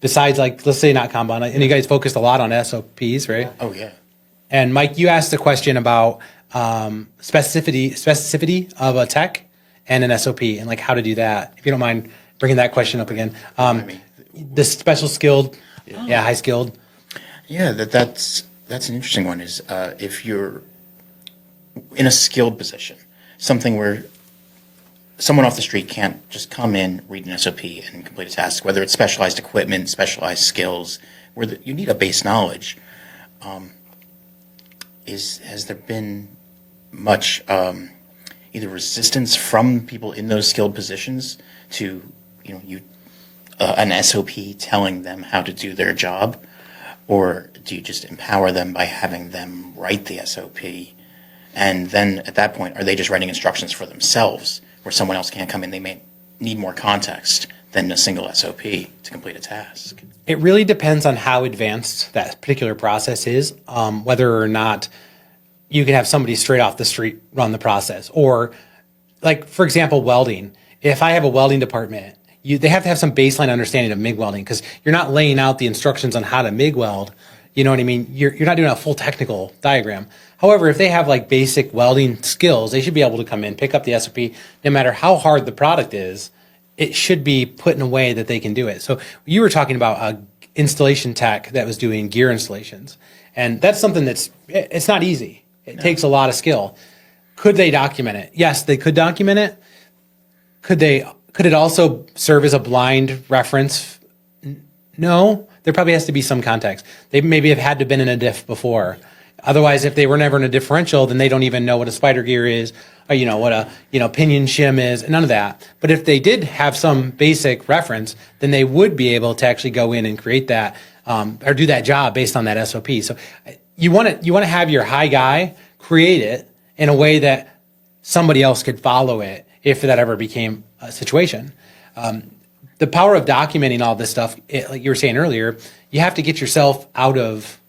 besides, like, let's say not Kanban, and you guys focused a lot on SOPs, right? Oh, yeah. And Mike, you asked a question about specificity of a tech and an SOP, and like how to do that. If you don't mind bringing that question up again, the special skilled, high skilled. Yeah, that's an interesting one. Is if you're in a skilled position, something where someone off the street can't just come in, read an SOP, and complete a task, whether it's specialized equipment, specialized skills, where you need a base knowledge. Has there been much either resistance from people in those skilled positions to an SOP telling them how to do their job, or do you just empower them by having them write the SOP, and then at that point are they just writing instructions for themselves where someone else can't come in? They may need more context than a single SOP to complete a task. It really depends on how advanced that particular process is, whether or not you can have somebody straight off the street run the process. Or, like, for example, welding. If I have a welding department, they have to have some baseline understanding of MIG welding, because you're not laying out the instructions on how to MIG weld. You know what I mean? You're not doing a full technical diagram. However, if they have like basic welding skills, they should be able to come in, pick up the SOP, no matter how hard the product is. It should be put in a way that they can do it. So you were talking about an installation tech that was doing gear installations. And that's something it's not easy. It takes a lot of skill. Could they document it? Yes, they could document it. Could it also serve as a blind reference? No, there probably has to be some context. They maybe have had to been in a diff before. Otherwise, if they were never in a differential, then they don't even know what a spider gear is, or what a pinion shim is, none of that. But if they did have some basic reference, then they would be able to actually go in and create that or do that job based on that SOP. So you want to have your high guy create it in a way that somebody else could follow it if that ever became a situation. The power of documenting all this stuff, like you were saying earlier, you have to get yourself out of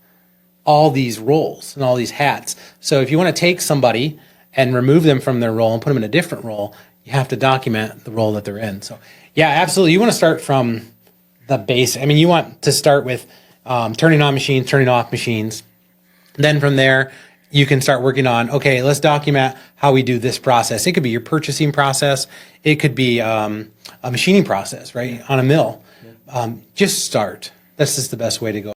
all these roles and all these hats. So if you want to take somebody and remove them from their role and put them in a different role, you have to document the role that they're in. So yeah, absolutely. You want to start from the base. I mean, you want to start with turning on machines, turning off machines. Then from there, you can start working on, okay, let's document how we do this process. It could be your purchasing process. It could be a machining process, right, on a mill. Just start. That's just the best way to go.